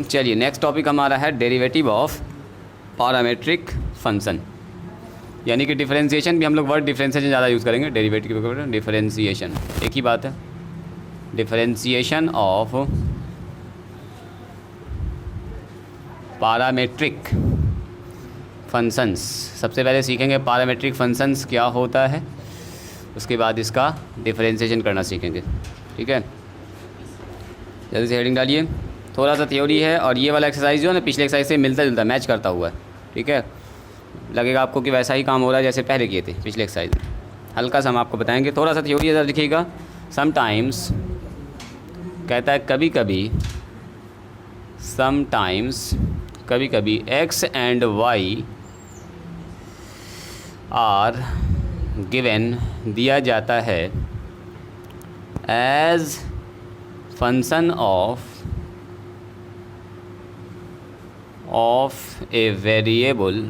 चलिए next topic हमारा है डेरिवेटिव ऑफ पैरामीट्रिक फंक्शन, यानी कि डिफरेंशिएशन भी हम लोग वर्ड डिफरेंशिएशन ज़्यादा यूज़ करेंगे। डेरिवेटिव डिफरेंशिएशन एक ही बात है। डिफरेंशिएशन ऑफ पैरामीट्रिक फंक्शंस, सबसे पहले सीखेंगे पैरामीट्रिक फंक्शंस क्या होता है, उसके बाद इसका डिफरेंशिएशन करना सीखेंगे। ठीक है, जल्दी से हेडिंग डालिए। थोड़ा सा थ्योरी है और ये वाला एक्सरसाइज जो है ना पिछले एक्सरसाइज से मिलता जुलता मैच करता हुआ है। ठीक है, लगेगा आपको कि वैसा ही काम हो रहा है जैसे पहले किए थे पिछले एक्सरसाइज में। हल्का सा हम आपको बताएंगे, थोड़ा सा थ्योरी इधर लिखिएगा। समटाइम्स कहता है कभी कभी, समटाइम्स कभी कभी x and y are given दिया जाता है as function of a variable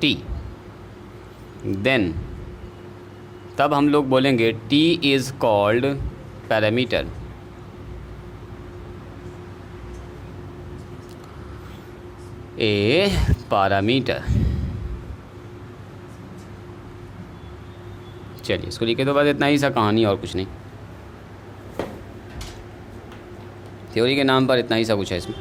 t, then तब हम लोग बोलेंगे t is called parameter. A parameter. चलिए इसको लिखे तो बस इतना ही सा, कहानी और कुछ नहीं, थ्योरी के नाम पर इतना ही सा कुछ है इसमें।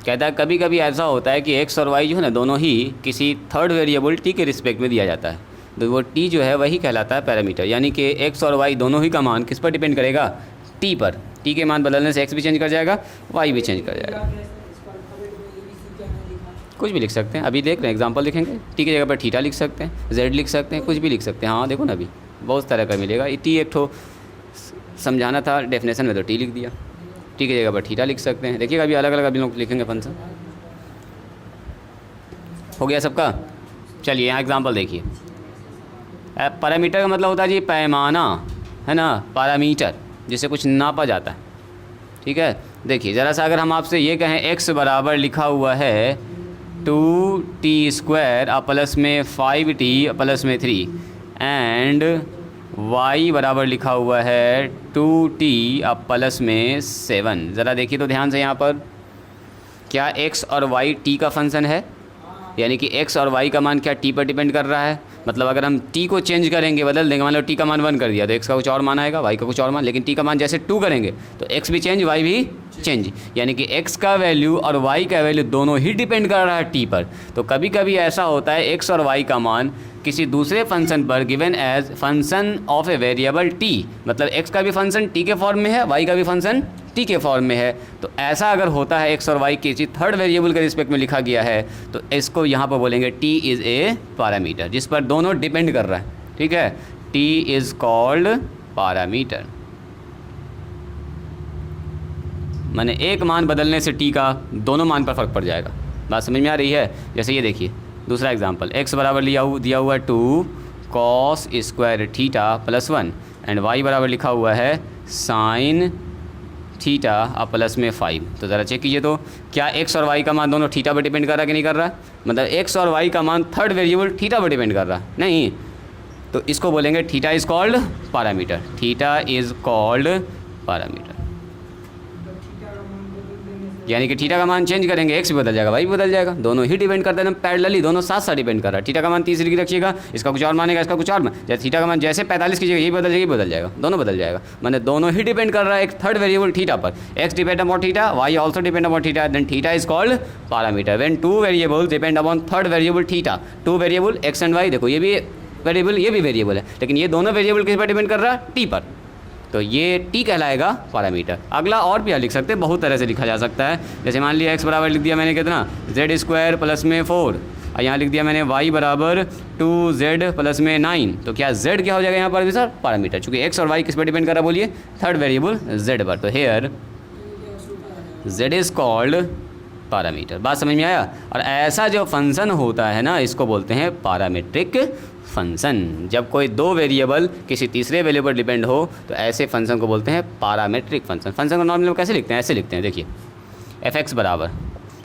कहता है कभी कभी ऐसा होता है कि x और y जो है ना दोनों ही किसी थर्ड वेरिएबल t के रिस्पेक्ट में दिया जाता है, तो वो t जो है वही कहलाता है पैरामीटर। यानी कि x और y दोनों ही का मान किस पर डिपेंड करेगा, t पर। t के मान बदलने से x भी चेंज कर जाएगा, y भी चेंज कर जाएगा। कुछ भी लिख सकते हैं, अभी देख रहे हैं एग्जांपल लिखेंगे। टी की जगह पर थीटा लिख सकते हैं, जेड लिख सकते हैं, कुछ भी लिख सकते हैं। हाँ देखो ना अभी बहुत तरह का मिलेगा। टी एक ठो समझाना था डेफिनेशन में तो टी लिख दिया, टी की जगह पर थीटा लिख सकते हैं। देखिएगा अभी अलग अलग अभी लोग लिखेंगे फंक्शन। हो गया सबका। चलिए यहाँ एग्जाम्पल देखिए। पैरामीटर का मतलब होता है जी पैमाना, है ना, पैरामीटर जिससे कुछ नापा जाता है। ठीक है, देखिए ज़रा सा अगर हम आपसे ये कहें x बराबर लिखा हुआ है 2t² प्लस में 5t प्लस में 3 एंड y बराबर लिखा हुआ है 2t प्लस में 7। ज़रा देखिए तो ध्यान से यहाँ पर, क्या x और y t का फंक्शन है, यानी कि x और y का मान क्या t पर डिपेंड कर रहा है। मतलब अगर हम t को चेंज करेंगे, बदल देंगे, मान लो t का मान 1 कर दिया तो x का कुछ और मान आएगा, y का कुछ और मान, लेकिन t का मान जैसे 2 करेंगे तो x भी चेंज y भी चेंज, यानी कि x का वैल्यू और y का वैल्यू दोनों ही डिपेंड कर रहा है t पर। तो कभी कभी ऐसा होता है x और y का मान किसी दूसरे फंक्शन पर given as function of a variable t, मतलब x का भी फंक्शन t के फॉर्म में है, y का भी फंक्शन t के फॉर्म में है। तो ऐसा अगर होता है x और y किसी थर्ड वेरिएबल के रिस्पेक्ट में लिखा गया है तो इसको यहाँ पर बोलेंगे t इज़ ए पैरामीटर, जिस पर दोनों डिपेंड कर रहा है। ठीक है, t इज़ कॉल्ड पैरामीटर। माने एक मान बदलने से t का दोनों मान पर फ़र्क पड़ जाएगा। बात समझ में आ रही है। जैसे ये देखिए दूसरा एग्जांपल, x बराबर दिया हुआ 2 cos square theta plus 1 and y बराबर लिखा हुआ है साइन थीटा प्लस में 5। तो ज़रा चेक कीजिए तो क्या x और y का मान दोनों थीटा पर डिपेंड कर रहा है कि नहीं कर रहा है। मतलब x और y का मान थर्ड वेरिएबल थीटा पर डिपेंड कर रहा है, नहीं, तो इसको बोलेंगे theta is called parameter. Theta is called parameter, यानी कि थीटा का मान चेंज करेंगे x भी बदल जाएगा, y भी बदल जाएगा, दोनों ही डिपेंड करते हैं पैरेलली, दोनों साथ साथ डिपेंड कर रहा है। थीटा का मान 30 डिग्री रखिएगा, इसका कुछ और मानेगा, इसका कुछ और मान, जैसे थीटा का मान जैसे 45 कीजिएगा ये बदल जाएगा, ये बदल जाएगा, दोनों बदल जाएगा। मैंने दोनों ही डिपेंड कर रहा है एक थर्ड वेरिएबल थीटा पर। x depend upon theta, y also depend upon theta, then theta is called parameter. When two variables depend upon third variable theta, two variable x and y, देखो ये भी variable ये भी variable है, लेकिन ये दोनों वेरिएबल किस पर डिपेंड कर रहा है, t पर, तो ये t कहलाएगा पैरामीटर। अगला और भी लिख सकते हैं, बहुत तरह से लिखा जा सकता है। जैसे मान लिया x बराबर लिख दिया मैंने कितना, z² प्लस में 4, और यहाँ लिख दिया मैंने y बराबर 2z प्लस में 9। तो क्या z क्या हो जाएगा यहाँ पर भी सर, पैरामीटर, चूँकि x और y किस पर डिपेंड कर रहा है बोलिए, थर्ड वेरिएबल z पर। तो here z is called parameter. बात समझ में आया। और ऐसा जो फंक्शन होता है ना, इसको बोलते हैं पैरामीट्रिक फंक्शन। जब कोई दो वेरिएबल किसी तीसरे वेरिएबल पर डिपेंड हो तो ऐसे फंक्शन को बोलते हैं पैरामीट्रिक फंक्शन। फंक्शन को नॉर्मली कैसे लिखते हैं, ऐसे लिखते हैं, देखिए f(x) बराबर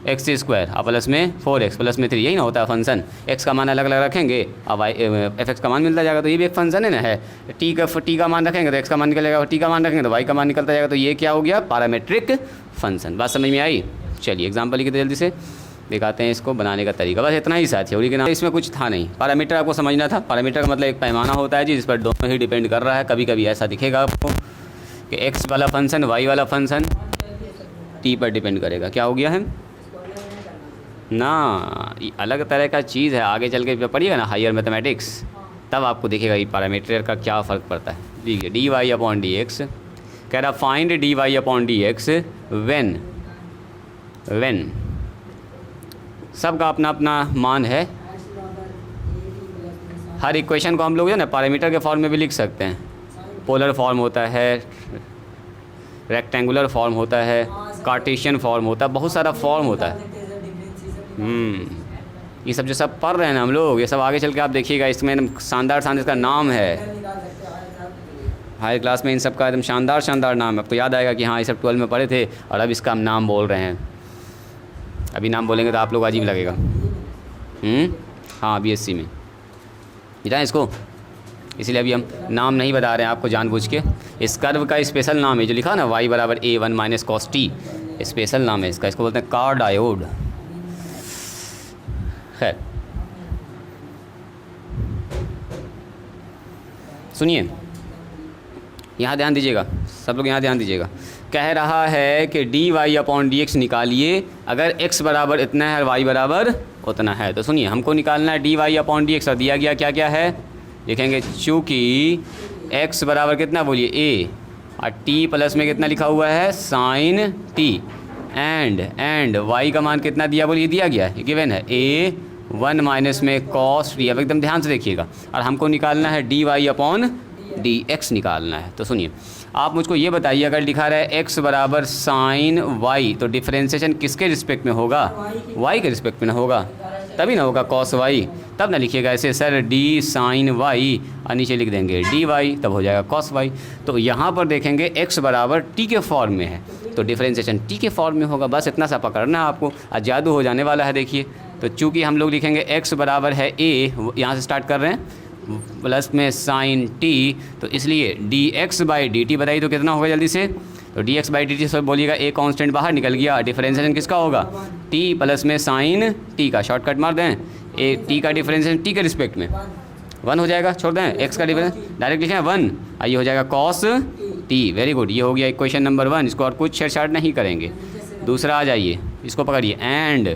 एक्स स्क्वायर और प्लस में 4x प्लस में 3, यही ना होता है फंक्शन। x का मान अलग अलग रखेंगे और y fx का मान मिलता जाएगा, तो ये भी एक फंक्शन है ना है। t का मान रखेंगे तो x का मान निकल जाएगा, t का मान रखेंगे तो y का मान निकलता जाएगा, तो ये क्या हो गया, पैरामीट्रिक फंक्शन। बात समझ में आई? चलिए एग्जाम्पल लिखते जल्दी से, दिखाते हैं इसको बनाने का तरीका। बस इतना ही साथ, थ्योरी के नाम इसमें कुछ था नहीं। पैरामीटर आपको समझना था। पैरामीटर का मतलब एक पैमाना होता है जी, जिस पर दोनों ही डिपेंड कर रहा है। कभी कभी ऐसा दिखेगा आपको कि x वाला फंक्शन y वाला फंक्शन t पर डिपेंड करेगा। क्या हो गया है ना, ये अलग तरह का चीज़ है। आगे चल के पढ़िएगा ना हायर मैथमेटिक्स, तब आपको दिखेगा ये पैरामीटर का क्या फ़र्क पड़ता है। ठीक है, D Y upon D X कह रहा, find D Y upon D X when सबका अपना अपना मान है। हर इक्वेशन को हम लोग जो ना पैरामीटर के फॉर्म में भी लिख सकते हैं। पोलर फॉर्म होता है, रेक्टेंगुलर फॉर्म होता है, कार्टेशियन फॉर्म होता है, बहुत सारा फॉर्म होता है। ये सब जो सब पढ़ रहे हैं ना हम लोग, ये सब आगे चल के आप देखिएगा, इसमें शानदार इसका नाम है। हायर क्लास में इन सब का एकदम शानदार नाम है। आपको याद आएगा कि हाँ ये सब 12 में पढ़े थे और अब इसका हम नाम बोल रहे हैं। अभी नाम बोलेंगे तो आप लोग अजीब लगेगा। हाँ BSc में बताएं इसको, इसीलिए अभी हम नाम नहीं बता रहे हैं आपको जानबूझ के। इस कर्व का स्पेशल नाम है जो लिखा ना y बराबर a1 minus cos t, special नाम है इसका। इसको बोलते हैं कार्डायोड। खैर सुनिए, यहाँ ध्यान दीजिएगा सब लोग, यहाँ ध्यान दीजिएगा। कह रहा है कि D Y upon D X निकालिए अगर x बराबर इतना है और y बराबर उतना है। तो सुनिए, हमको निकालना है D Y upon D X, और दिया गया क्या क्या है लिखेंगे। चूँकि x बराबर कितना बोलिए a, और t प्लस में कितना लिखा हुआ है साइन t, एंड y का मान कितना दिया बोलिए, दिया गया है, गिवन है a1 माइनस में cos t। अब एकदम ध्यान से देखिएगा, और हमको निकालना है D Y upon D X निकालना है। तो सुनिए, आप मुझको ये बताइए, अगर लिखा रहा है x बराबर साइन y, तो डिफ्रेंशिएशन किसके रिस्पेक्ट में होगा, y के रिस्पेक्ट में ना होगा, तभी ना होगा cos y। तब ना लिखिएगा ऐसे सर d साइन y और नीचे लिख देंगे dy, तब हो जाएगा cos y। तो यहाँ पर देखेंगे x बराबर t के फॉर्म में है, तो डिफ्रेंशिएशन t के फॉर्म में होगा। बस इतना सा पकड़ना है आपको, आज जादू हो जाने वाला है। देखिए, तो चूँकि हम लोग लिखेंगे x बराबर है a, यहाँ से स्टार्ट कर रहे हैं, प्लस में साइन t, तो इसलिए dx बाई dt बताइए तो कितना होगा जल्दी से। तो dx बाई dt सब बोलिएगा, a कांस्टेंट बाहर निकल गया, डिफरेंशिएशन किसका होगा t प्लस में साइन t का, शॉर्टकट मार दें, a t का डिफरेंशिएशन t के रिस्पेक्ट में 1 हो जाएगा, छोड़ दें x का डिफरेंस, डायरेक्ट लिखें 1, आइए हो जाएगा cos t। वेरी गुड, ये हो गया इक्वेशन नंबर 1। इसको और कुछ छेड़छाड़ नहीं करेंगे। दूसरा आ जाइए, इसको पकड़िए, एंड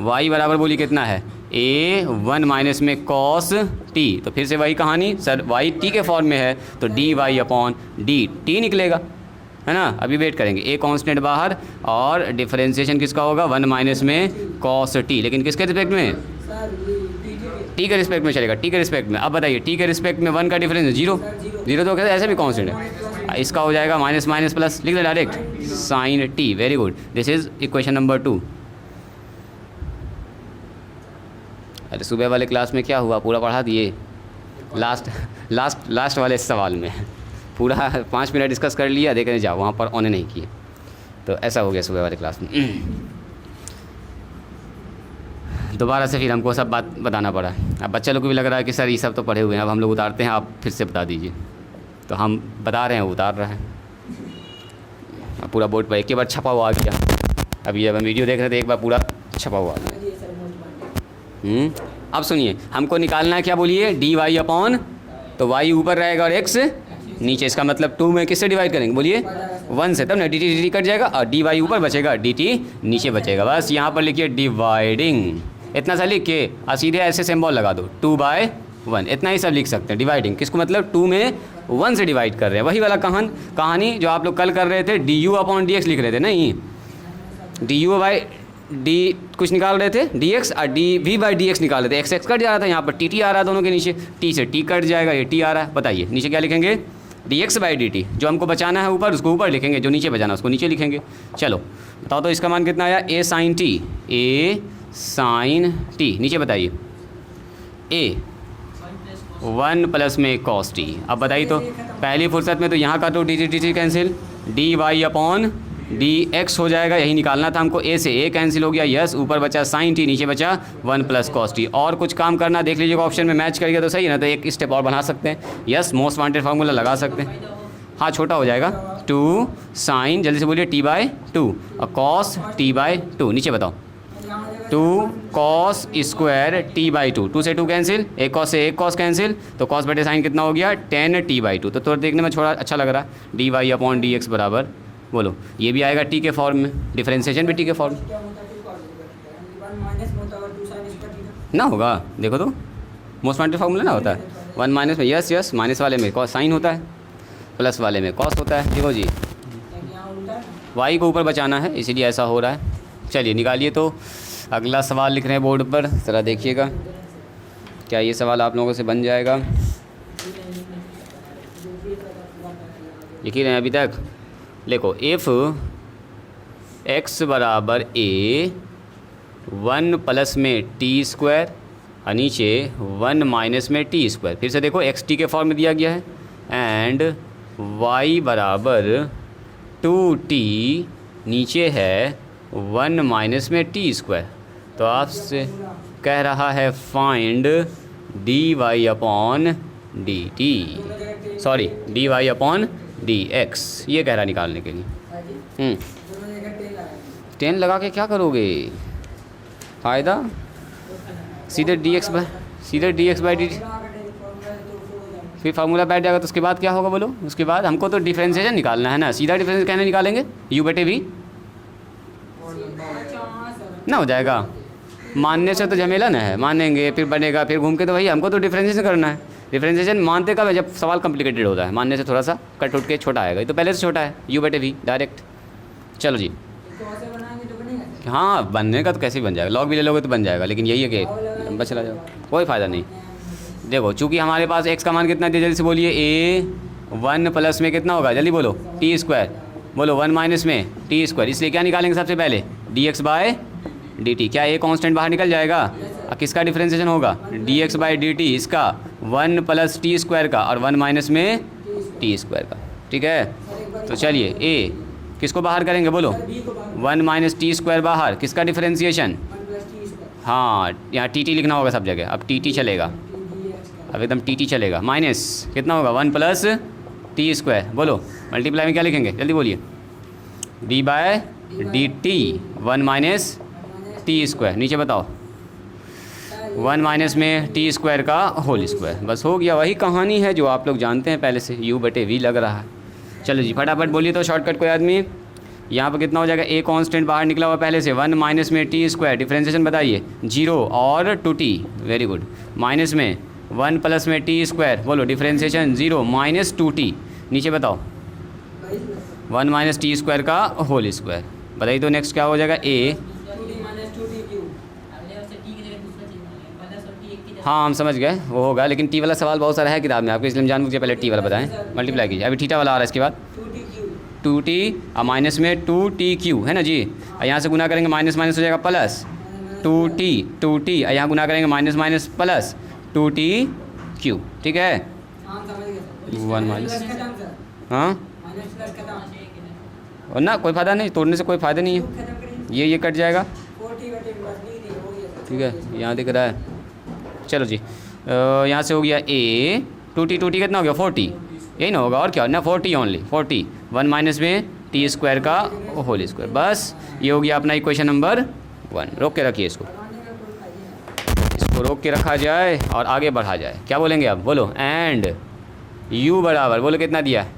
y बराबर बोलिए कितना है a1 माइनस में cos t। तो फिर से वही कहानी सर, y t के फॉर्म में है तो dy अपॉन dt निकलेगा, है ना। अभी वेट करेंगे, a कांस्टेंट बाहर और डिफरेंशिएशन किसका होगा 1 माइनस में cos t, लेकिन किसके रिस्पेक्ट में, t के रिस्पेक्ट में चलेगा, t के रिस्पेक्ट में। अब बताइए t के रिस्पेक्ट में 1 का डिफरेंस 0 तो कहते ऐसे भी कांस्टेंट है, इसका हो जाएगा माइनस माइनस प्लस, लिख दे direct sine t। Very good, this is equation number 2। अरे सुबह वाले क्लास में क्या हुआ, पूरा पढ़ा दिए, लास्ट वाले सवाल में पूरा 5 मिनट डिस्कस कर लिया, देखने जाओ वहाँ पर ऑन नहीं किए, तो ऐसा हो गया सुबह वाले क्लास में। दोबारा से फिर हमको सब बात बताना पड़ा। अब बच्चे लोग को भी लग रहा है कि सर ये सब तो पढ़े हुए हैं, अब हम लोग उतारते हैं, आप फिर से बता दीजिए। तो हम बता रहे हैं, उतार रहे हैं, अब पूरा बोर्ड पर एक बार छपा हुआ आ गया। अभी जब हम वीडियो देख रहे थे, एक बार पूरा छपा हुआ आ गया। अब सुनिए, हमको निकालना है क्या बोलिए, डी वाई अपॉन, तो वाई ऊपर रहेगा और एक्स नीचे। इसका मतलब 2 में किससे डिवाइड करेंगे बोलिए 1 से, तब ना डी टी कट जाएगा और डी वाई ऊपर बचेगा, डी टी नीचे बचेगा। बस यहाँ पर लिखिए डिवाइडिंग, इतना सा लिख के और सीधे ऐसे सिंबल लगा दो 2/1, इतना ही सब लिख सकते हैं। डिवाइडिंग किसको मतलब 2 में 1 से डिवाइड कर रहे हैं, वही वाला कहानी जो आप लोग कल कर रहे थे, D you upon D x लिख रहे थे, नहीं डी यू बाई डी कुछ निकाल रहे थे डी एक्स, और D V by D X निकाल रहे थे, एक्स एक्स कट जा रहा था, यहाँ पर टी टी आ रहा है दोनों के नीचे, टी से टी कट जाएगा, ये टी आ रहा है। बताइए नीचे क्या लिखेंगे, D x by D T, जो हमको बचाना है ऊपर उसको ऊपर लिखेंगे, जो नीचे बचाना उसको नीचे लिखेंगे। चलो बताओ तो इसका मान कितना आया, ए साइन टी, ए साइन टी, नीचे बताइए ए 1 प्लस में कॉस टी। अब बताइए तो पहली फुर्सत में तो यहाँ का तो D T cancel, D Y upon D X हो जाएगा, यही निकालना था हमको। ए से ए कैंसिल हो गया, यस, ऊपर बचा साइन टी, नीचे बचा 1 प्लस कॉस टी। और कुछ काम करना देख लीजिएगा, ऑप्शन में मैच करिएगा तो सही है ना, तो एक स्टेप और बना सकते हैं। यस, मोस्ट वांटेड फार्मूला लगा सकते हैं। हाँ, छोटा हो जाएगा, 2 साइन, जल्दी से बोलिए, टी बाई 2 और कॉस टी बाई 2। नीचे बताओ, 2 कॉस स्क्वायर टी बाई 2, 2 से 2 कैंसिल, एक कॉस से एक कॉस कैंसिल, तो कॉस बटे साइन कितना हो गया, 10 टी बाई 2। तो थोड़ा देखने में थोड़ा अच्छा लग रहा है। D Y upon D X बराबर, बोलो, ये भी आएगा टी के फॉर्म में, डिफरेंशिएशन भी टी के फॉर्म ना होगा। देखो तो मोस्ट वांटेड फार्मूला ना होता है, 1 माइनस में, यस यस, माइनस वाले में कॉस साइन होता है, प्लस वाले में कॉस होता है। देखो जी, वाई को ऊपर बचाना है, इसीलिए ऐसा हो रहा है। चलिए निकालिए। तो अगला सवाल लिख रहे हैं बोर्ड पर, ज़रा देखिएगा क्या ये सवाल आप लोगों से बन जाएगा। लिख ही रहे हैं अभी तक, देखो, इफ़ एक्स बराबर ए 1 प्लस में टी स्क्वायर और नीचे 1 माइनस में टी स्क्वायर, फिर से देखो एक्स टी के फॉर्म में दिया गया है, एंड वाई बराबर 2t, नीचे है 1 माइनस में टी स्क्वायर। तो आपसे कह रहा है find D Y upon D T, sorry D Y upon D X, ये कह रहा निकालने के लिए। 10 लगा के क्या करोगे, फ़ायदा सीधे D x by D T, फिर फार्मूला बैठ जाएगा। तो उसके बाद क्या होगा बोलो, उसके बाद हमको तो डिफरेंशिएशन निकालना है ना, सीधा डिफरेंस कहने निकालेंगे, यू बटे वी ना हो जाएगा। मानने से तो झमेला ना है, मानेंगे फिर बनेगा, फिर घूम के, तो भाई हमको तो डिफरेंशिएशन करना है। डिफरेंशिएशन मानते कब है, जब सवाल कॉम्प्लिकेटेड होता है, मानने से थोड़ा सा कट उठ के छोटा आएगा, ये तो पहले से छोटा है, यू बटे वी डायरेक्ट। चलो जी, हाँ बनने का तो कैसे ही बन जाएगा, लॉग भी ले लोगे तो बन जाएगा, लेकिन यही है कि लंबा चला जाओ, कोई फ़ायदा नहीं। देखो, चूँकि हमारे पास एक्स का मान कितना दिया, जल्दी से बोलिए, ए 1 प्लस में कितना होगा, जल्दी बोलो, टी स्क्वायर, बोलो 1 माइनस में टी स्क्वायर, इसलिए क्या निकालेंगे सबसे पहले, D X by D T. क्या ए कांस्टेंट बाहर निकल जाएगा, और किसका डिफरेंशिएशन होगा, D x by D T, इसका 1 प्लस टी स्क्वायर का और 1 माइनस में टी स्क्वायर का, ठीक है। तो चलिए, ए किसको बाहर करेंगे, बोलो, 1 माइनस टी स्क्वायर बाहर, किसका डिफरेंशिएशन, हाँ यहाँ टी टी लिखना होगा सब जगह, अब टी टी चलेगा, अब एकदम टी टी चलेगा, माइनस कितना होगा, 1 प्लस टी स्क्वायर, बोलो, मल्टीप्लाई में क्या लिखेंगे, जल्दी बोलिए, D by D T 1 minus T square, नीचे बताओ 1 माइनस में टी स्क्वायर का होल स्क्वायर, बस हो गया। वही कहानी है जो आप लोग जानते हैं पहले से, यू बटे वी लग रहा है। चलो जी, फटाफट बोलिए तो शॉर्टकट कोई आदमी, यहाँ पर कितना हो जाएगा, ए कांस्टेंट बाहर निकला हुआ पहले से, 1 माइनस में टी स्क्वायर, डिफरेंशिएशन बताइए, 0 और 2t, वेरी गुड, माइनस में 1 प्लस में टी स्क्वायर, बोलो डिफरेंशिएशन 0 माइनस 2t, नीचे बताओ 1 माइनस टी स्क्वायर का होल स्क्वायर, बताइए तो नेक्स्ट क्या हो जाएगा, ए, हाँ हम समझ गए वो होगा, लेकिन टी वाला सवाल बहुत सारा है किताब में आपके, इसलिए हम जानबूझ के पहले टी वाला बताएं, मल्टीप्लाई कीजिए। अभी थीटा वाला आ रहा है, इसके बाद 2t और माइनस में 2tq है ना जी, और यहाँ से गुना करेंगे माइनस माइनस हो जाएगा प्लस 2t और यहाँ गुना करेंगे माइनस माइनस प्लस 2tq, ठीक है, 1 माइनस, हाँ और ना कोई फ़ायदा नहीं, तोड़ने से कोई फ़ायदा नहीं है, ये कट जाएगा, ठीक है, यहाँ दिख रहा है। चलो जी, यहाँ से हो गया ए 2t कितना हो गया, 40, यही ना होगा और क्या ना, 40 ओनली 40, 1 माइनस में टी स्क्वायर का होल स्क्वायर, बस ये हो गया अपना इक्वेशन नंबर 1। रोक के रखिए इसको रोक के रखा जाए और आगे बढ़ा जाए। क्या बोलेंगे अब, बोलो, एंड u बराबर, बोलो कितना दिया है,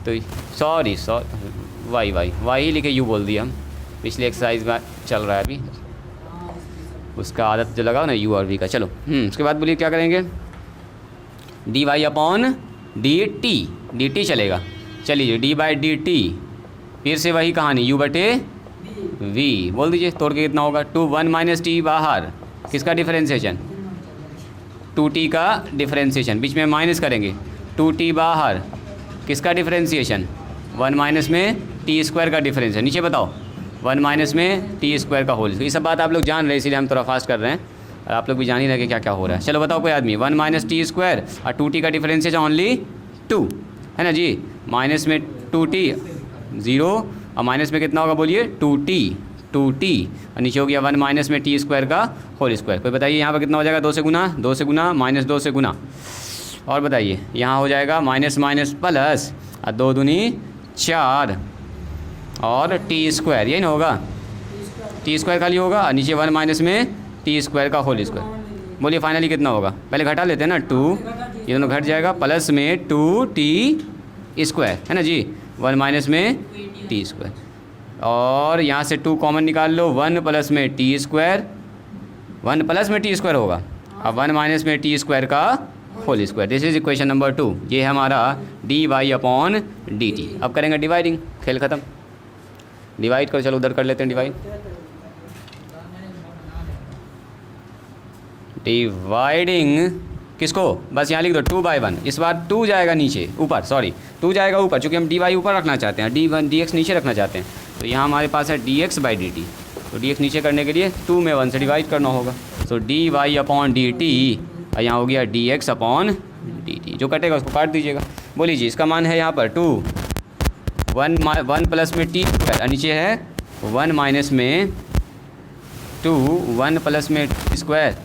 तो सॉरी वाई लिखे यू बोल दिया हम, पिछले एक्सरसाइज में चल रहा है अभी, उसका आदत जो लगाओ ना यू और वी का। चलो उसके बाद बोलिए क्या करेंगे, D Y upon D T चलेगा, चलिए डी बाई डी टी, फिर से वही कहानी, यू बटे वी, बोल दीजिए तोड़ के कितना होगा, 1 माइनस टी बाहर, किसका डिफरेंशिएशन, 2t का डिफरेंशिएशन, बीच में माइनस करेंगे, 2t बाहर, किसका डिफरेंशिएशन, 1 माइनस में टी स्क्वायर का डिफरेंशिएशन, नीचे बताओ 1 माइनस में टी स्क्वायर का होल, ये सब बात आप लोग जान रहे हैं, इसीलिए हम थोड़ा फास्ट कर रहे हैं और आप लोग भी जान ही रहे कि क्या क्या हो रहा है। चलो बताओ कोई आदमी, 1 माइनस टी स्क्वायर और 2t का डिफरेंशिएशन ओनली 2 है ना जी, माइनस में 2t 0 और माइनस में कितना होगा बोलिए 2t और नीचे हो गया 1 माइनस में टी स्क्वायर का होल स्क्वायर। कोई बताइए यहाँ पर कितना हो जाएगा, 2 से गुना माइनस 2 से गुना, और बताइए यहाँ हो जाएगा माइनस माइनस प्लस और 2 दूनी 4 और टी स्क्वायर, यही ना होगा, टी स्क्वायर खाली होगा और नीचे 1 माइनस में टी स्क्वायर का होल स्क्वायर। बोलिए फाइनली कितना होगा, पहले घटा लेते हैं ना 2, ये दोनों घट जाएगा, प्लस में 2t स्क्वायर है ना जी, 1 माइनस में टी स्क्वायर, और यहाँ से 2 कॉमन निकाल लो, 1 प्लस में टी स्क्वायर, 1 प्लस में टी स्क्वायर होगा अब 1 माइनस में टी स्क्वायर का whole square. This is equation number 2। ये है हमारा dy/dt। अब करेंगे डिवाइडिंग, खेल ख़त्म, डिवाइड करो, चलो उधर कर लेते हैं डिवाइडिंग किसको, बस यहाँ लिख दो 2/1, इस बार 2 जाएगा नीचे ऊपर, सॉरी 2 जाएगा ऊपर, चूँकि हम dy ऊपर रखना चाहते हैं, dx नीचे रखना चाहते हैं, तो यहाँ हमारे पास है dx/dt, तो dx नीचे करने के लिए 2 में 1 से डिवाइड करना होगा, तो dy/dt और यहाँ हो गया dx/dt, जो कटेगा उसको काट दीजिएगा। बोलिए जी इसका मान है यहाँ पर 2, 1 प्लस में टी स्क्वायर और नीचे है 1 माइनस में 2, 1 प्लस में टी स्क्वायर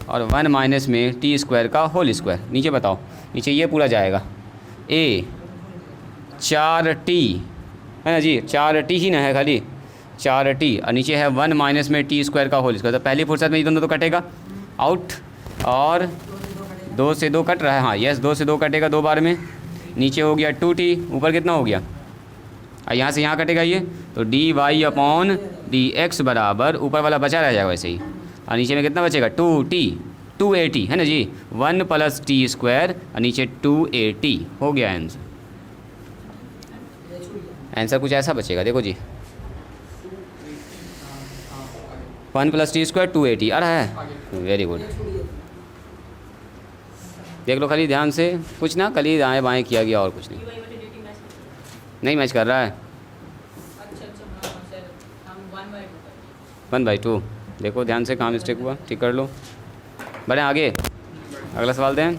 और 1 माइनस में टी स्क्वायर का होल स्क्वायर। नीचे बताओ, नीचे ये पूरा जाएगा a 4t है ना जी, 4t ही ना है खाली, 4t और नीचे है 1 माइनस में टी स्क्वायर का होल स्क्वायर, तो पहली फुर्सत में ये दोनों तो कटेगा आउट, और 2 से 2 कट रहा है, हाँ यस 2 से 2 कटेगा 2 बार में, नीचे हो गया 2t, ऊपर कितना हो गया, और यहाँ से यहाँ कटेगा ये, तो dy/dx बराबर ऊपर वाला बचा रह जाएगा वैसे ही, और नीचे में कितना बचेगा 2at है ना जी, 1 प्लस टी स्क्वायर और नीचे 2at हो गया आंसर। आंसर कुछ ऐसा बचेगा, देखो जी 1 प्लस टी स्क्वायर 2at, अरे है वेरी गुड, देख लो खाली ध्यान से, कुछ ना खाली दाएँ बाएँ किया गया और कुछ नहीं मैच कर रहा है। 1/2 देखो ध्यान से, कहाँ मिस्टेक हुआ ठीक कर लो, बढ़े आगे, अगला सवाल दें,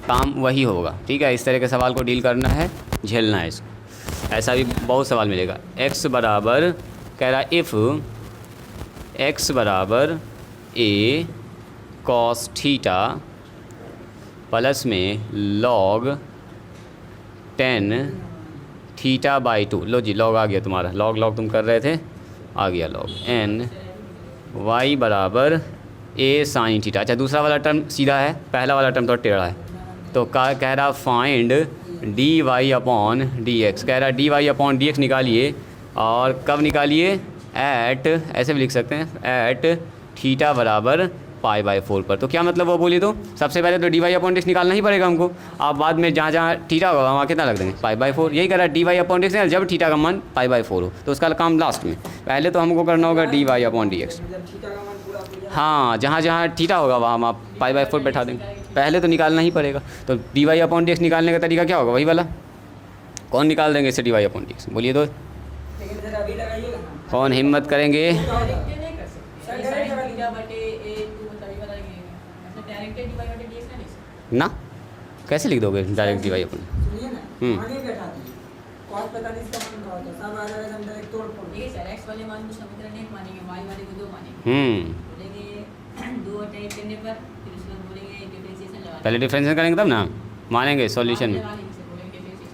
काम वही होगा, ठीक है, इस तरह के सवाल को डील करना है, झेलना है इसको, ऐसा भी बहुत सवाल मिलेगा। x बराबर कह रहा इफ़ x बराबर a cos थीटा प्लस में log 10 θ/2, लो जी log आ गया तुम्हारा, log तुम कर रहे थे, आ गया log n y बराबर a sin थीटा। अच्छा दूसरा वाला टर्म सीधा है, पहला वाला टर्म थोड़ा टेढ़ा है, तो कह रहा फाइंड dy/dx, कह रहा dy/dx निकालिए, और कब निकालिए, एट ऐसे भी लिख सकते हैं, एट थीटा बराबर π/4 पर। तो क्या मतलब वो बोलिए, तो सबसे पहले तो dy/dx निकालना ही पड़ेगा हमको, आप बाद में जहाँ जहाँ थीटा होगा वहाँ कितना लग देंगे π/4, यही कह रहा है dy/dx है, जब थीटा का मान π/4 हो तो उसका काम लास्ट में, पहले तो हमको करना होगा dy/dx, हाँ जहाँ जहाँ थीटा होगा वहाँ हम आप π/4 बैठा देंगे, पहले तो निकालना ही पड़ेगा। तो dy/dx निकालने का तरीका क्या होगा, वही वाला, कौन निकाल देंगे इससे dy/dx, बोलिए तो, कौन हिम्मत करेंगे, ना कैसे लिख दोगे डायरेक्ट dy/, पहले डिफरेंशिएशन करेंगे तब ना मानेंगे, सॉल्यूशन में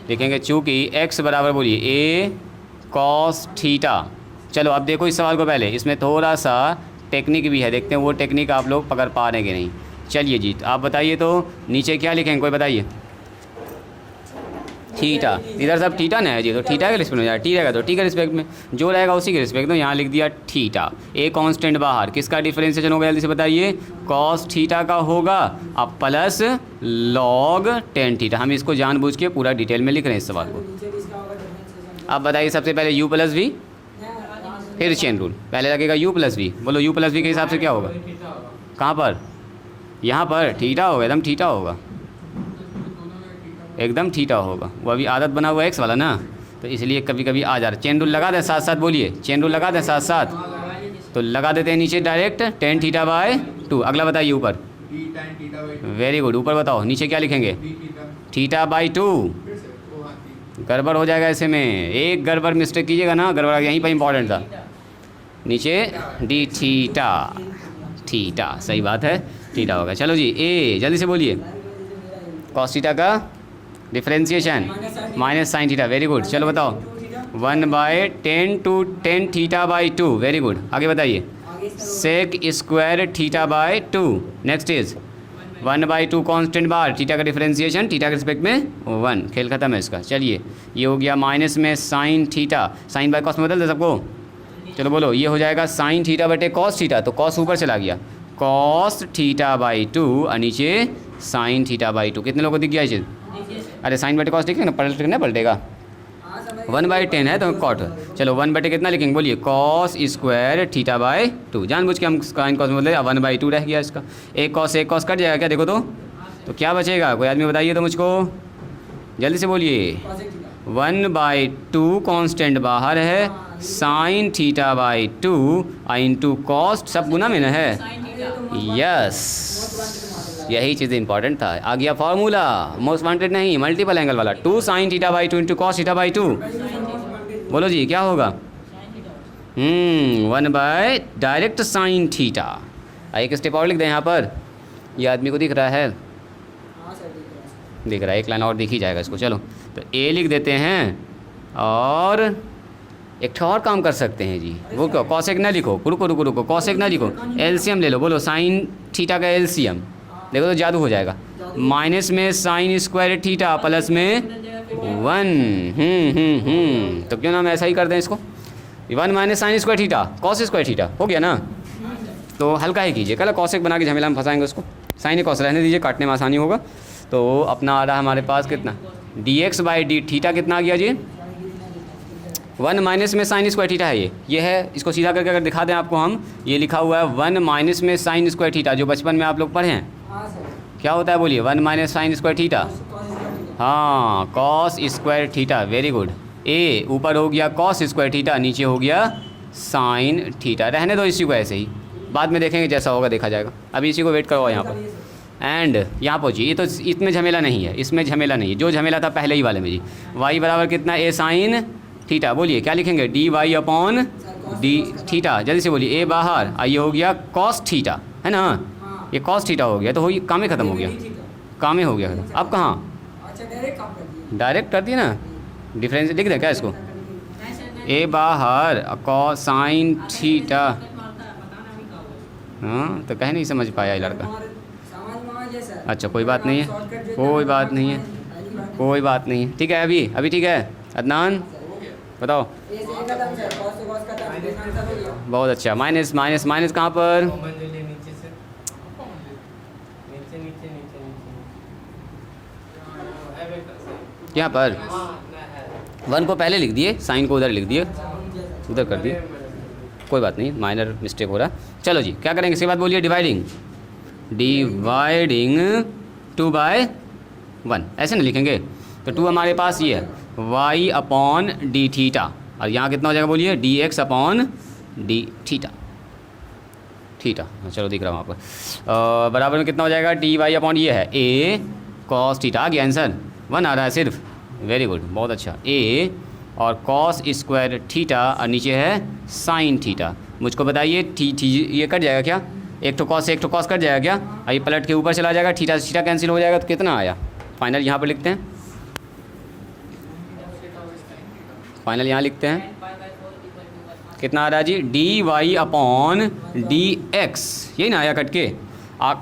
लिखेंगे चूँकि x बराबर बोलिए a cos थीटा। चलो अब देखो इस सवाल को, पहले इसमें थोड़ा सा टेक्निक भी है, देखते हैं वो टेक्निक आप लोग पकड़ पा रहे हैं कि नहीं। चलिए जी आप बताइए, तो नीचे क्या लिखेंगे, कोई बताइए, थीटा, इधर सब थीटा ना है जी, तो थीटा के रिस्पेक्ट में जाएगा, टी रहेगा तो टी के रिस्पेक्ट में, जो रहेगा उसी के रिस्पेक्ट में, यहाँ लिख दिया थीटा, ए कांस्टेंट बाहर, किसका डिफरेंशिएशन होगा जल्दी से बताइए, कॉस थीटा का होगा, अब प्लस लॉग 10 थीटा। हम इसको जानबूझ के पूरा डिटेल में लिख रहे हैं इस सवाल को। अब बताइए सबसे पहले u प्लस वी, फिर चेन रूल, पहले लगेगा u प्लस वी, बोलो u प्लस वी के हिसाब से क्या होगा, कहाँ पर, यहाँ पर थीटा होगा, एकदम थीटा होगा, एकदम थीटा होगा, वो अभी आदत बना हुआ एक्स वाला ना, तो इसलिए कभी कभी आ जा रहा है। चेन रूल लगा दें साथ साथ, बोलिए चेन रूल लगा दें साथ साथ, तो लगा देते हैं नीचे डायरेक्ट tan θ/2। अगला बताइए ऊपर, वेरी गुड, ऊपर बताओ नीचे क्या लिखेंगे, θ/2, गड़बड़ हो जाएगा ऐसे में, एक गड़बड़ मिस्टेक कीजिएगा ना, गड़बड़ यहीं पर इंपॉर्टेंट था। नीचे डी थीटा, थीटा सही बात है, थीटा होगा। चलो जी ए जल्दी से बोलिए, कॉस थीटा का differentiation minus sine theta, very good. चलो बताओ 1/10 to 10 थीटा बाई 2, वेरी गुड। आगे बताइए sec square theta by 2, next is 1/2 constant bar, theta का डिफरेंशिएशन थीटा के रिस्पेक्ट में 1, खेल खत्म है इसका। चलिए ये हो गया माइनस में sine theta, sine by cos में बदल दे सबको। चलो बोलो ये हो जाएगा साइन थीटा बटे कॉस थीटा, तो कॉस ऊपर चला गया, कॉस थीटा बाई 2 और नीचे साइन थीटा बाई 2। कितने लोगों को दिख गया ये चीज़? अरे साइन बटे कॉस लिखेंगे ना, पलटना पलटेगा, 1/10 है तो कॉट। चलो 1 बटे कितना लिखेंगे बोलिए, कॉस स्क्वायर थीटा बाई 2। जानबूझ के हम साइन कॉस बोल रहे हैं, 1/2 रह गया इसका। एक कॉस कट जाएगा क्या, देखो तो क्या बचेगा, कोई आदमी बताइए तो मुझको, जल्दी से बोलिए। 1/2 कांस्टेंट बाहर है, sine theta by 2 into cost सब गुना में ना है, यस यही चीज़ इंपॉर्टेंट था। आ गया फार्मूला, मोस्ट वांटेड नहीं, मल्टीपल एंगल वाला, 2 sine theta by 2 into cos theta by 2। बोलो जी क्या होगा, 1 बाय डायरेक्ट साइन थीटा। एक स्टेप और लिख दें यहाँ पर, ये आदमी को दिख रहा है, दिख रहा है, एक लाइन और दिख ही जाएगा इसको। चलो तो ए लिख देते हैं, और एक और काम कर सकते हैं जी, वो क्या, कॉसेक ना लिखो, रुको रुको रुको, कॉसेक ना लिखो, एलसीएम ले लो। बोलो साइन थीटा का एलसीएम, देखो तो जादू हो जाएगा। माइनस में साइन स्क्वायर थीटा प्लस में 1, तो क्यों ना हम ऐसा ही कर दें इसको, 1 minus sine square theta cos square theta हो गया ना। तो हल्का ही कीजिए, कल कॉसेक बना के झमेला में फंसाएंगे उसको, साइन कॉस रहने दीजिए, काटने में आसानी होगा। तो अपना आ रहा है हमारे पास कितना, dx बाई डी थीटा कितना आ गया जी, 1 माइनस में साइन स्क्वायर थीटा है ये है। इसको सीधा करके अगर दिखा दें आपको हम, ये लिखा हुआ है 1 माइनस में साइन स्क्वायर थीटा, जो बचपन में आप लोग पढ़े हैं क्या होता है बोलिए, 1 माइनस साइन स्क्वायर थीटा, हाँ cos square theta, very good. ए ऊपर हो गया कॉस स्क्वायर थीटा, नीचे हो गया साइन थीटा, रहने दो इसी को ऐसे ही, बाद में देखेंगे जैसा होगा देखा जाएगा, अभी इसी को वेट करवाओ यहाँ पर। एंड यहाँ पहुँचिए, ये तो इसमें झमेला नहीं है, इसमें झमेला नहीं है, जो झमेला था पहले ही वाले में जी। y बराबर कितना, ए साइन थीटा, बोलिए क्या लिखेंगे, D Y upon D theta, जल्दी से बोलिए। ए बाहर, ये हो गया कॉस थीटा है ना, ये कॉस थीटा हो गया, तो ही काम ही खत्म हो गया, काम ही हो गया खत्म। अब कहाँ डायरेक्ट कर दिए ना, डिफरेंस लिख दें क्या इसको, ए बाहर कॉस साइन थीटा, हाँ तो कह नहीं समझ पाया ये लड़का, अच्छा कोई बात नहीं है, कोई बात नहीं है, कोई बात नहीं है, ठीक है अभी ठीक है। अदनान बताओ, बहुत अच्छा। माइनस माइनस माइनस कहाँ पर, यहाँ पर 1 को पहले लिख दिए, साइन को उधर लिख दिए, उधर कर दिए, कोई बात नहीं, माइनर मिस्टेक हो रहा। चलो जी क्या करेंगे इसके बाद बोलिए, डिवाइडिंग 2/1 ऐसे ना लिखेंगे, तो 2 हमारे पास ये है y अपॉन डी थीटा, और यहाँ कितना हो जाएगा बोलिए, dx upon D theta, theta चलो दिख रहा हूँ वहाँ पर, बराबर में कितना हो जाएगा, डी वाई अपॉन ये है a कॉस थीटा, आ गया आंसर, 1 आ रहा है सिर्फ, वेरी गुड बहुत अच्छा। a और कॉस स्क्वायर थीटा और नीचे है साइन थीटा। मुझको बताइए ये कट जाएगा क्या, एक तो कॉस कट जाएगा क्या, ये पलट के ऊपर चला जाएगा, थीटा थीटा कैंसिल हो जाएगा, तो कितना आया फाइनल, यहाँ पर लिखते हैं, फाइनल यहाँ लिखते हैं, कितना आ रहा है जी, D Y upon D X, यही ना आया कट के,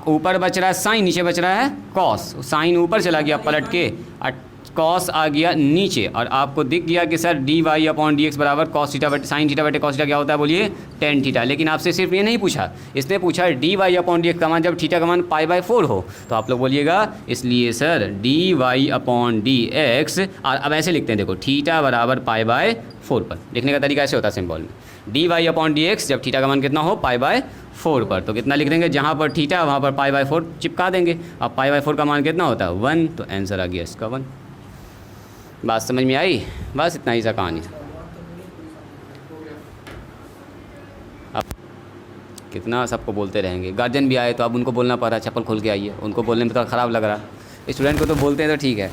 ऊपर बच रहा है साइन, नीचे बच रहा है कॉस, साइन ऊपर चला गया पलट के, और कॉस आ गया नीचे, और आपको दिख गया कि sir D Y upon D X बराबर कॉस थीटा बटे साइन थीटा बटे कॉस थीटा क्या होता है बोलिए, टेन थीटा। लेकिन आपसे सिर्फ ये नहीं पूछा, इसने पूछा D Y upon D X का मान जब थीटा का मान π/4 हो, तो आप लोग बोलिएगा इसलिए sir D Y upon D X, और अब ऐसे लिखते हैं देखो, थीटा बराबर π/4 पर, लिखने का तरीका ऐसे होता है सिंबल में, D Y upon D X जब थीटा का मान कितना हो π/4 पर, तो कितना लिख देंगे, जहाँ पर थीटा वहाँ पर π/4 चिपका देंगे। अब π/4 का मान कितना होता है 1, तो आंसर आ गया इसका 1। बात समझ में आई, बस इतना ही सा कहानी था। अब कितना सबको बोलते रहेंगे, गार्जियन भी आए तो अब उनको बोलना पड़ रहा है, चप्पल खोल के आइए, उनको बोलने में थोड़ा ख़राब लग रहा है, स्टूडेंट को तो बोलते हैं तो ठीक है,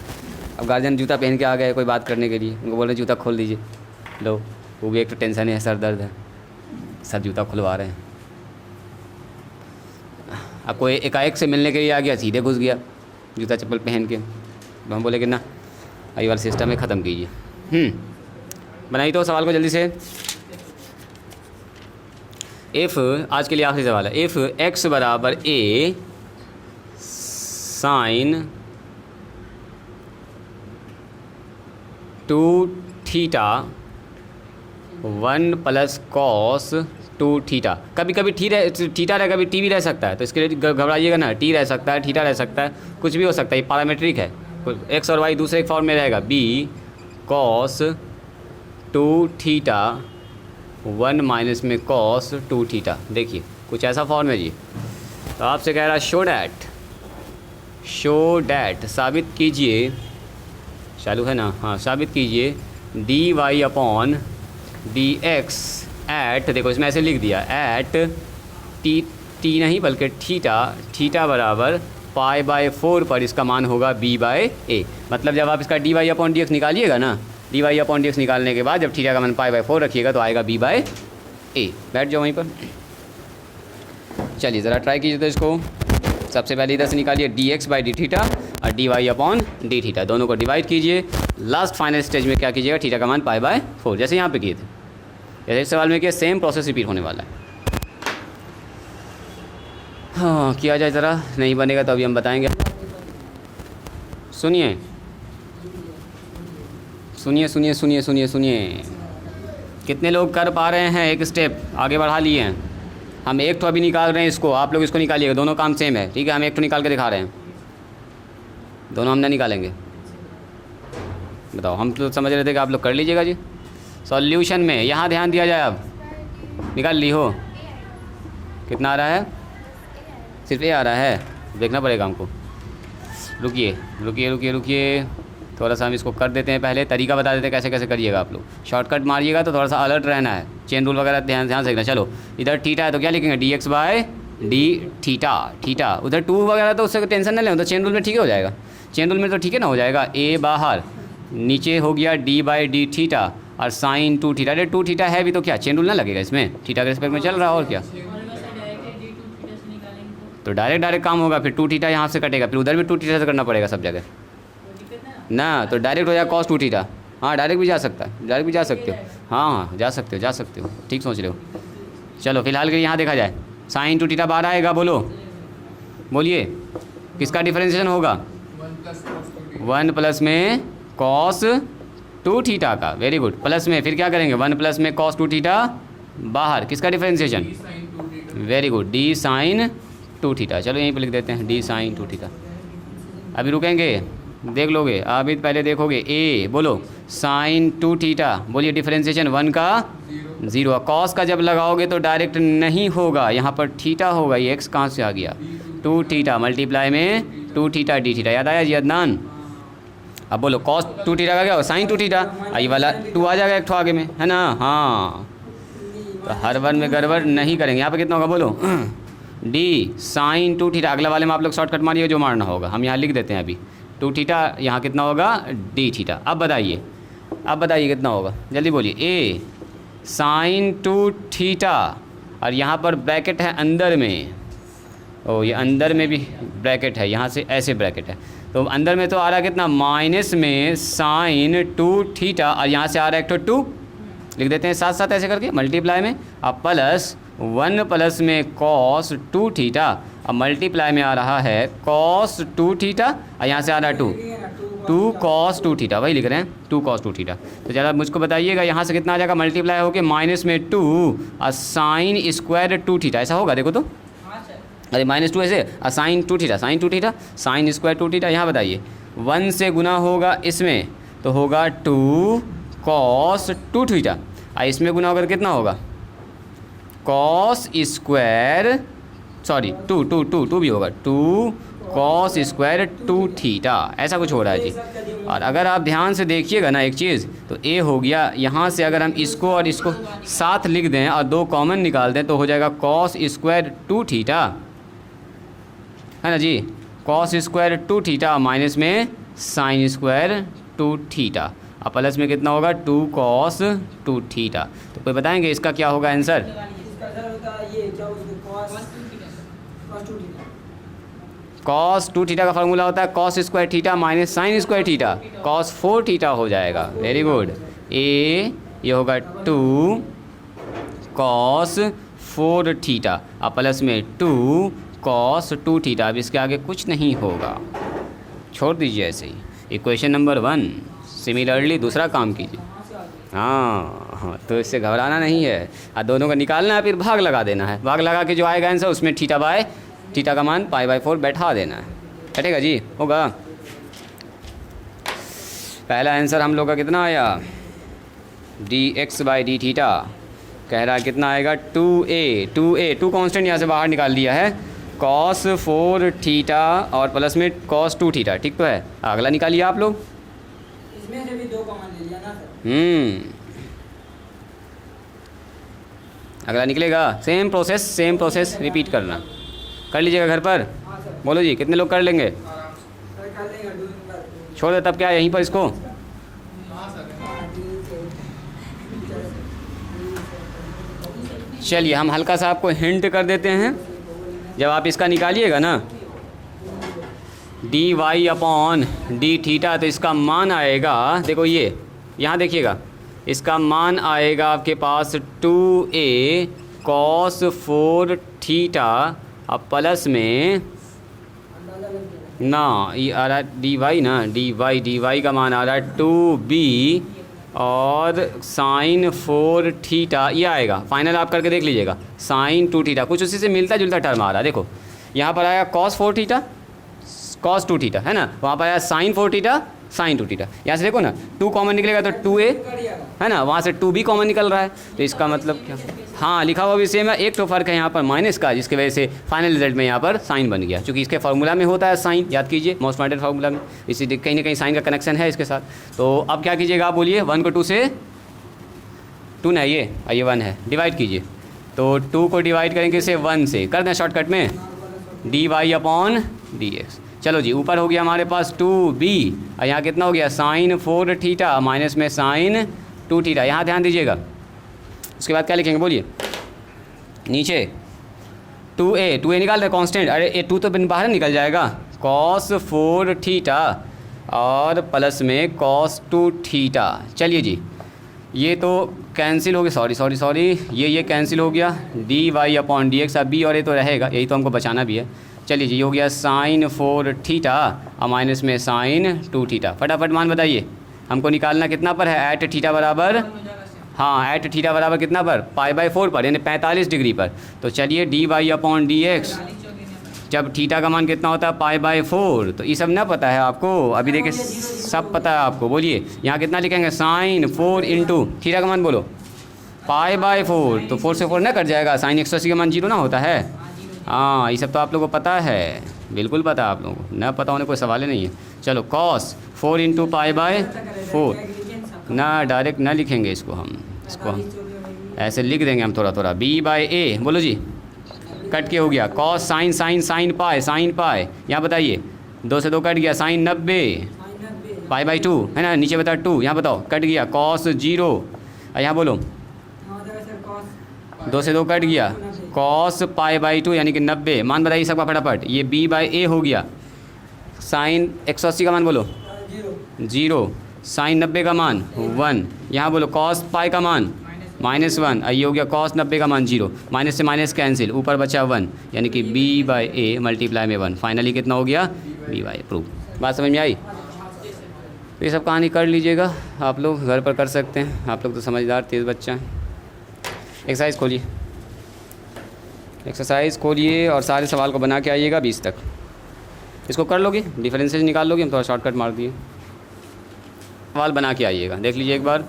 अब गार्जियन जूता पहन के आ गए कोई बात करने के लिए, उनको बोल रहे जूता खोल दीजिए, लो वो भी एक तो टेंशन है, सर दर्द है, सब जूता खुलवा रहे हैं। अब कोई एकाएक से मिलने के लिए आ गया, सीधे घुस गया जूता चप्पल पहन के, तो हम बोले कि ना ये वाला सिस्टम है, ख़त्म कीजिए। बनाई तो सवाल को जल्दी से। इफ़ आज के लिए आखिरी सवाल है, इफ़ x बराबर a sine 2 theta 1 plus cos 2 theta, कभी कभी थीटा रह कभी टी भी रह सकता है, तो इसके लिए घबराइएगा ना, टी रह सकता है, थीटा रह सकता है, कुछ भी हो सकता है, ये पैरामीट्रिक है, एक्स और वाई दूसरे फॉर्म में रहेगा, बी कॉस 2 थीटा 1 माइनस में कॉस 2 थीटा। देखिए कुछ ऐसा फॉर्म है जी। तो आपसे कह रहा है शो डैट साबित कीजिए, चालू है ना, हाँ, साबित कीजिए D Y upon D X at, देखो इसमें ऐसे लिख दिया, एट टी नहीं बल्कि थीटा बराबर π/4 पर इसका मान होगा b/a। मतलब जब आप इसका dy अपॉन डी एक्स निकालिएगा ना, dy अपॉन डी एक्स निकालने के बाद जब थीटा का मान π/4 रखिएगा तो आएगा b/a। बैठ जाओ वहीं पर। चलिए ज़रा ट्राई कीजिए तो इसको। सबसे पहले इधर से निकालिए dx/d थीटा और dy अपॉन डी थीटा, दोनों को डिवाइड कीजिए। लास्ट फाइनल स्टेज में क्या कीजिएगा, थीटा का मान π/4 जैसे यहाँ पे किए थे, जैसे इस सवाल में किया, सेम प्रोसेस रिपीट होने वाला है। हाँ किया जाए ज़रा, नहीं बनेगा तो अभी हम बताएंगे। सुनिए सुनिए सुनिए सुनिए सुनिए सुनिए, कितने लोग कर पा रहे हैं, एक स्टेप आगे बढ़ा लिए हैं। हम एक तो अभी निकाल रहे हैं इसको, आप लोग इसको निकालिएगा, दोनों काम सेम है, ठीक है। हम एक तो निकाल के दिखा रहे हैं, दोनों हम नहीं निकालेंगे। बताओ, हम तो समझ रहे थे कि आप लोग कर लीजिएगा जी। सॉल्यूशन में यहाँ ध्यान दिया जाए। अब निकाल ली हो, कितना आ रहा है, सिर्फ ए आ रहा है, देखना पड़ेगा हमको। रुकिए रुकिए रुकिए रुकिए, थोड़ा सा हम इसको कर देते हैं, पहले तरीका बता देते हैं कैसे कैसे करिएगा आप लोग। शॉर्टकट मारिएगा तो थोड़ा सा अलर्ट रहना है, चेन रूल वगैरह ध्यान से देखना। चलो इधर थीटा है तो क्या लिखेंगे, dx/d थीटा। उधर 2 वगैरह तो उससे टेंशन नहीं लें, तो चेन रूल में ठीक हो जाएगा, चेन रूल में तो ठीक है ना, हो जाएगा। ए बाहर, नीचे हो गया d/d थीटा और साइन 2 थीटा। अरे 2 थीटा है भी तो क्या चेन रूल ना लगेगा इसमें, थीटा के रिस्पेक्ट में चल रहा है और क्या। तो डायरेक्ट काम होगा, फिर 2 थीटा यहाँ से कटेगा, फिर उधर भी 2 थीटा से करना पड़ेगा सब जगह ना, तो डायरेक्ट हो जाएगा cos 2 थीटा। हाँ डायरेक्ट भी जा सकता है, डायरेक्ट भी जा सकते हो, हाँ जा सकते हो, ठीक सोच रहे हो। चलो फिलहाल के यहाँ देखा जाए, साइन 2 थीटा बाहर आएगा, बोलिए किसका डिफरेंशिएशन होगा, 1 प्लस में cos 2 थीटा का। वेरी गुड, प्लस में फिर क्या करेंगे, 1 प्लस में cos 2 थीटा बाहर, किसका differentiation, very good, d sine 2 theta. चलो यहीं पर लिख देते हैं d साइन 2 थीटा। अभी रुकेंगे, देख लोगे, अभी पहले देखोगे ए, बोलो साइन 2 थीटा, बोलिए डिफरेंशिएशन 1 का 0। कॉस का जब लगाओगे तो डायरेक्ट नहीं होगा, यहाँ पर थीटा होगा, ये एक्स कहाँ से आ गया, 2 थीटा मल्टीप्लाई में 2 थीटा डी थीटा। याद आया जी अदनान। अब बोलो कॉस 2 थीटा का क्या होगा, साइन 2 थीटा, ये वाला 2 आ जाएगा एक ठो आगे में, है ना। हाँ तो हर बार में गड़बड़ नहीं करेंगे। यहाँ पर कितना होगा बोलो, डी साइन 2 थीटा। अगला वाले में आप लोग शॉर्टकट मारिए जो मारना होगा, हम यहाँ लिख देते हैं अभी 2 थीटा, यहाँ कितना होगा डी थीटा। अब बताइए कितना होगा, जल्दी बोलिए। ए साइन 2 थीटा और यहाँ पर ब्रैकेट है अंदर में, ओ ये अंदर में भी ब्रैकेट है, यहाँ से ऐसे ब्रैकेट है, तो अंदर में तो आ रहा है कितना, माइनस में साइन 2 थीटा और यहाँ से आ रहा है एक तो 2, लिख देते हैं साथ साथ ऐसे करके मल्टीप्लाई में, अब प्लस 1 प्लस में कॉस 2 थीटा, अब मल्टीप्लाई में आ रहा है कॉस 2 थीटा और यहाँ से आ रहा है 2 कॉस 2 थीटा, वही लिख रहे हैं 2 कॉस 2 थीटा। तो ज़रा मुझको बताइएगा यहाँ से कितना आ जाएगा, मल्टीप्लाई होकर माइनस में 2 और साइन स्क्वायर 2 थीटा, ऐसा होगा देखो तो, अरे -2 ऐसे और sine 2 theta, sine square 2 theta. यहाँ बताइए 1 से गुना होगा इसमें तो होगा 2 कॉस 2 थीटा और इसमें गुना होकर कितना होगा, कॉस स्क्वायर, सॉरी 2 भी होगा, 2 कॉस स्क्वायर 2 थीटा, ऐसा कुछ हो रहा है जी। और अगर आप ध्यान से देखिएगा ना एक चीज़, तो ए हो गया, यहाँ से अगर हम इसको और इसको साथ लिख दें और 2 कॉमन निकाल दें तो हो जाएगा कॉस स्क्वायर 2 थीटा, है ना जी, कॉस स्क्वायर 2 थीटा माइनस में साइन स्क्वायर 2 थीटा, अब प्लस में कितना होगा 2 कॉस 2 थीटा। तो कोई बताएंगे इसका क्या होगा आंसर? कॉस 2 थीटा का फार्मूला होता है cos square theta minus sine square theta, cos 4 theta हो जाएगा। Very good. ये होगा 2 कॉस 4 थीटा, अब प्लस में 2 कॉस 2 थीटा। अब इसके आगे कुछ नहीं होगा, छोड़ दीजिए ऐसे ही। Equation number 1। सिमिलरली दूसरा काम कीजिए। हाँ, तो इससे घबराना नहीं है, और दोनों का निकालना है, फिर भाग लगा देना है। भाग लगा के जो आएगा आंसर उसमें थीटा का मान π/4 बैठा देना है। कटेगा जी? होगा। पहला आंसर हम लोग का कितना आया? dx/d थीटा कह रहा है कितना आएगा 2 कांस्टेंट यहाँ से बाहर निकाल दिया है, cos 4 थीटा और प्लस में cos 2 थीटा। ठीक तो है? अगला निकालिए आप लोग। इसमें से भी 2 कॉमन ले लिया ना सर। अगला निकलेगा। सेम प्रोसेस रिपीट करना। कर लीजिएगा घर पर। हाँ सर। बोलो जी, कितने लोग कर लेंगे? सर कर लेंगे, डूइंग छोड़ दे तब क्या यहीं पर इसको। चलिए हम हल्का सा आपको हिंट कर देते हैं। जब आप इसका निकालिएगा ना dy/d थीटा, तो इसका मान आएगा, देखो ये यहाँ देखिएगा, इसका मान आएगा आपके पास 2a cos 4 थीटा, अब प्लस में ना ये आ रहा है dy ना, dy का मान आ रहा है 2b और साइन 4 थीटा, ये आएगा। फाइनल आप करके देख लीजिएगा, साइन 2 थीटा कुछ उसी से मिलता जुलता टर्म आ रहा है। देखो यहाँ पर आया cos 4 थीटा cos 2 थीटा, है ना, वहाँ पर आया साइन 4 थीटा साइन 2 थीटा। यहाँ से देखो ना 2 कॉमन निकलेगा तो 2a, है ना, वहाँ से 2b कॉमन निकल रहा है, तो इसका मतलब क्या? हाँ, लिखा हुआ भी सेम है, एक तो फ़र्क है यहाँ पर माइनस का, जिसकी वजह से फाइनल रिजल्ट में यहाँ पर साइन बन गया, क्योंकि इसके फार्मूला में होता है साइन, याद कीजिए, मोस्ट वांटेड फार्मूला में, इसी कहीं ना कहीं साइन का कनेक्शन है इसके साथ। तो अब क्या कीजिएगा आप बोलिए, 1 को 2 से 2 ना, ये 1 है, डिवाइड कीजिए। तो 2 को डिवाइड करेंगे इसे 1 से, कर दें शॉर्टकट में dy/dx। चलो जी, ऊपर हो गया हमारे पास 2b और यहाँ कितना हो गया साइन 4 थीटा माइनस में साइन 2 थीटा। यहाँ ध्यान दीजिएगा, उसके बाद क्या लिखेंगे बोलिए, नीचे 2a निकाल रहे कांस्टेंट, अरे ये 2 तो बाहर निकल जाएगा, cos 4 थीटा और प्लस में cos 2 थीटा। चलिए जी, ये तो कैंसिल हो गया, सॉरी, ये कैंसिल हो गया, dy/dx। अब b और ये तो रहेगा, यही तो हमको बचाना भी है। चलिए जी, ये हो गया साइन 4 थीटा और माइनस में साइन 2 थीटा। फटाफट मान बताइए, हमको निकालना कितना पर है, एट थीटा बराबर, हाँ एट थीटा बराबर कितना पर, π/4 पर, यानी 45 डिग्री पर। तो चलिए dy/dx, जब थीटा का मान कितना होता है π/4, तो ये सब ना पता है आपको, अभी देखिए सब पता है आपको। बोलिए यहाँ कितना लिखेंगे, साइन 4 इंटू थीटा का मान बोलो π/4, तो 4 से 4 ना कट जाएगा, साइन 180 का मान 0 ना होता है। हाँ, ये सब तो आप लोगों को पता है, बिल्कुल पता है आप लोगों को, ना पता होने कोई सवाल ही नहीं है। चलो cos 4 इंटू π/4 ना, डायरेक्ट ना लिखेंगे इसको हम ऐसे लिख देंगे हम थोड़ा b/a। बोलो जी, कट के हो गया, cos साइन पाई, यहाँ बताइए 2 से 2 कट गया, साइन 90 π/2, है ना, नीचे बता 2, यहाँ बताओ कट गया, cos 0, यहाँ बोलो 2 से 2 कट गया, cos π/2 यानी कि 90। मान बताइए सबका फटाफट, ये b/a हो गया, साइन 180 का मान बोलो 0, साइन 90 का मान 1, यहाँ बोलो cos पाई का मान -1, ये हो गया cos 90 का मान 0, माइनस से माइनस कैंसिल, ऊपर बचा 1, यानी कि b/a मल्टीप्लाई में 1, फाइनली कितना हो गया b/a। प्रूव। बात समझ में आई? तो ये सब कहानी कर लीजिएगा, आप लोग घर पर कर सकते हैं, आप लोग तो समझदार तेज़ बच्चा हैं। एक्सरसाइज खोलिए और सारे सवाल को बना के आइएगा 20 तक। इसको कर लोगे, डिफरेंसेस निकाल लोगे, हम थोड़ा शॉर्टकट मार दिए, सवाल बना के आइएगा, देख लीजिए एक बार।